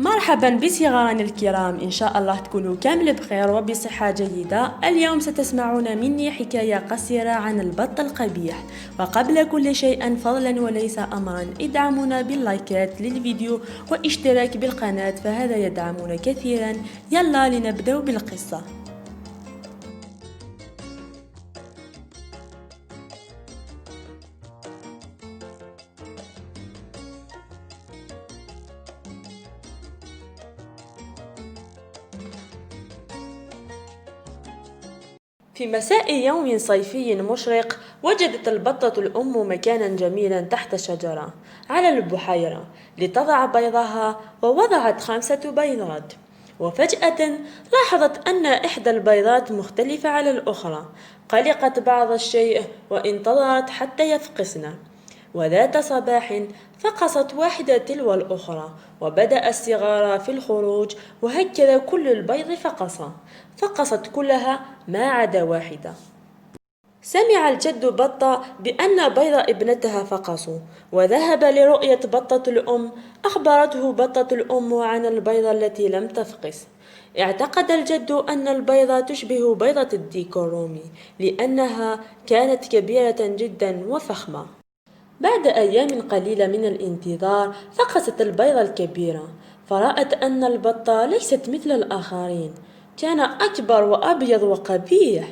مرحبا بصغارنا الكرام، إن شاء الله تكونوا كامل بخير وبصحة جيدة. اليوم ستسمعون مني حكاية قصيرة عن البط القبيح. وقبل كل شيء فضلا وليس أمرا ادعمونا باللايكات للفيديو واشتراك بالقناة، فهذا يدعمنا كثيرا. يلا لنبدأ بالقصة. في مساء يوم صيفي مشرق، وجدت البطة الأم مكانا جميلا تحت شجرة على البحيرة لتضع بيضها، ووضعت 5 بيضات. وفجأة لاحظت أن إحدى البيضات مختلفة على الأخرى. قلقت بعض الشيء وانتظرت حتى يفقسن. وذات صباح فقست واحدة تلو الأخرى، وبدأ الصغار في الخروج، وهكذا كل البيض فقست كلها ما عدا واحدة. سمع الجد بطة بأن بيض ابنتها فقسوا، وذهب لرؤية بطة الأم. أخبرته بطة الأم عن البيضة التي لم تفقس. اعتقد الجد أن البيضة تشبه بيضة الديك الرومي، لأنها كانت كبيرة جدا وفخمة. بعد أيام قليلة من الانتظار فقست البيضة الكبيرة، فرأت أن البطة ليست مثل الآخرين. كان أكبر وأبيض وقبيح.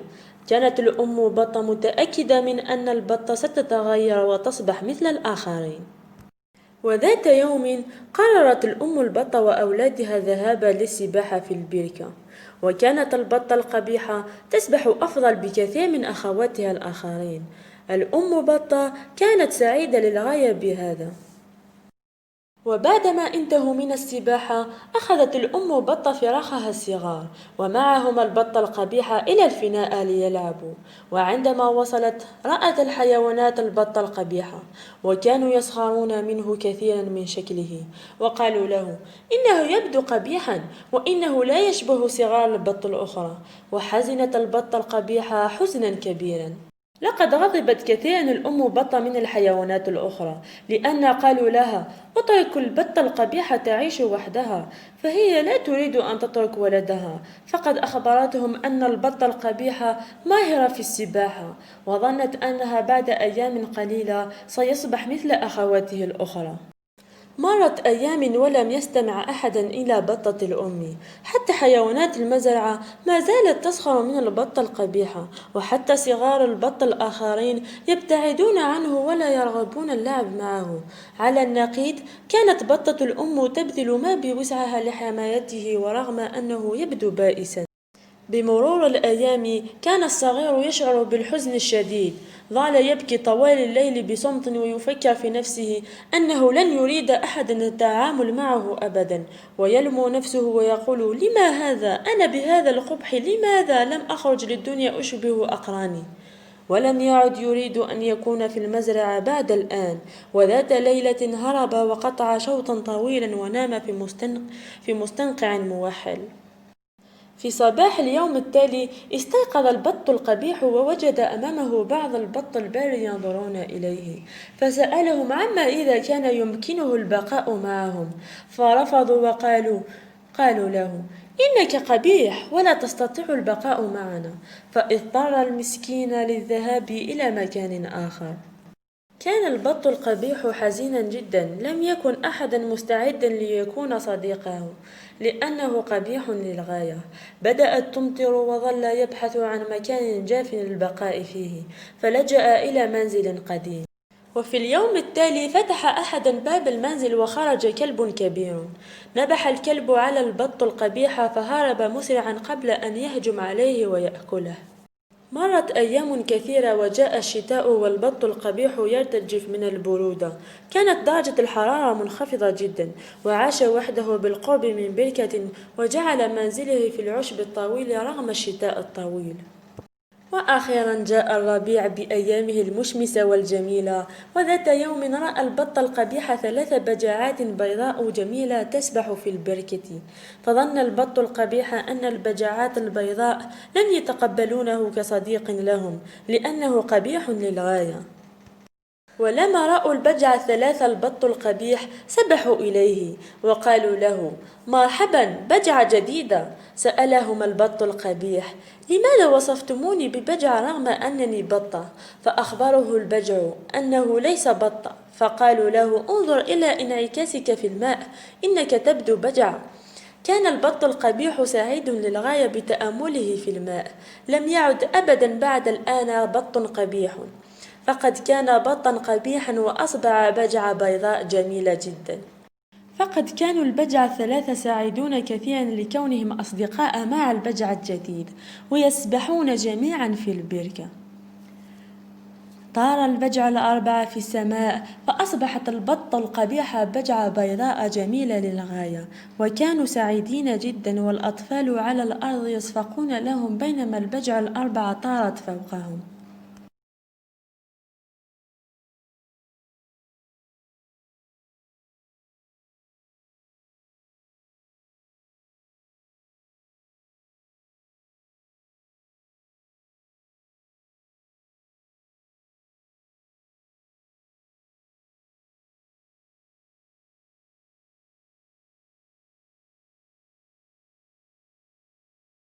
كانت الأم بطة متأكدة من أن البطة ستتغير وتصبح مثل الآخرين. وذات يوم قررت الأم البطة وأولادها الذهاب للسباحة في البركة. وكانت البطة القبيحة تسبح أفضل بكثير من أخواتها الآخرين. الأم بطة كانت سعيدة للغاية بهذا. وبعدما انتهوا من السباحة أخذت الأم بطة فراخها الصغار ومعهم البطة القبيحة إلى الفناء ليلعبوا. وعندما وصلت رأت الحيوانات البطة القبيحة، وكانوا يسخرون منه كثيرا من شكله، وقالوا له إنه يبدو قبيحا وإنه لا يشبه صغار البط الأخرى. وحزنت البطة القبيحة حزنا كبيرا. لقد غضبت كثيرا الأم بطة من الحيوانات الأخرى، لأن قالوا لها اترك البطة القبيحة تعيش وحدها، فهي لا تريد أن تترك ولدها. فقد أخبرتهم أن البطة القبيحة ماهرة في السباحة، وظنت أنها بعد أيام قليلة سيصبح مثل أخواته الأخرى. مرت أيام ولم يستمع أحد إلى بطة الأم. حتى حيوانات المزرعة ما زالت تسخر من البطة القبيحة، وحتى صغار البط الآخرين يبتعدون عنه ولا يرغبون اللعب معه. على النقيض كانت بطة الأم تبذل ما بوسعها لحمايته، ورغم أنه يبدو بائسا. بمرور الأيام كان الصغير يشعر بالحزن الشديد. ظل يبكي طوال الليل بصمت ويفكر في نفسه أنه لن يريد أحد التعامل معه أبدا، ويلوم نفسه ويقول لما هذا؟ أنا بهذا القبح لماذا لم أخرج للدنيا أشبه أقراني؟ ولم يعد يريد أن يكون في المزرعة بعد الآن. وذات ليلة هرب وقطع شوطا طويلا ونام في مستنقع موحل. في صباح اليوم التالي استيقظ البط القبيح ووجد أمامه بعض البط البار ينظرون إليه، فسألهم عما إذا كان يمكنه البقاء معهم، فرفضوا قالوا له إنك قبيح ولا تستطيع البقاء معنا. فاضطر المسكين للذهاب إلى مكان آخر. كان البط القبيح حزينا جدا. لم يكن أحد مستعدا ليكون صديقه لأنه قبيح للغاية. بدأت تمطر وظل يبحث عن مكان جاف للبقاء فيه، فلجأ إلى منزل قديم. وفي اليوم التالي فتح أحد باب المنزل وخرج كلب كبير. نبح الكلب على البط القبيح فهرب مسرعا قبل أن يهجم عليه ويأكله. مرت أيام كثيرة وجاء الشتاء والبط القبيح يرتجف من البرودة. كانت درجة الحرارة منخفضة جدا، وعاش وحده بالقرب من بركة وجعل منزله في العشب الطويل رغم الشتاء الطويل. وأخيرا جاء الربيع بأيامه المشمسة والجميلة. وذات يوم رأى البط القبيح 3 بجاعات بيضاء جميلة تسبح في البركة. فظن البط القبيح أن البجاعات البيضاء لن يتقبلونه كصديق لهم، لأنه قبيح للغاية. ولما رأوا البجع الثلاثة البط القبيح سبحوا إليه وقالوا له: مرحبا بجعة جديدة. سألهم البط القبيح: لماذا وصفتموني ببجعة رغم أنني بطة؟ فأخبره البجع أنه ليس بطة، فقالوا له: انظر إلى انعكاسك في الماء، إنك تبدو بجعة. كان البط القبيح سعيد للغاية بتأمله في الماء، لم يعد أبدا بعد الآن بط قبيح، فقد كان بطا قبيحا وأصبح بجعة بيضاء جميلة جدا. فقد كانوا البجع الثلاثة سعيدون كثيرا لكونهم أصدقاء مع البجع الجديد، ويسبحون جميعا في البركة. طار البجع الأربعة في السماء، فأصبحت البطة القبيحة بجعة بيضاء جميلة للغاية، وكانوا سعيدين جدا، والأطفال على الأرض يصفقون لهم بينما البجع الأربعة طارت فوقهم.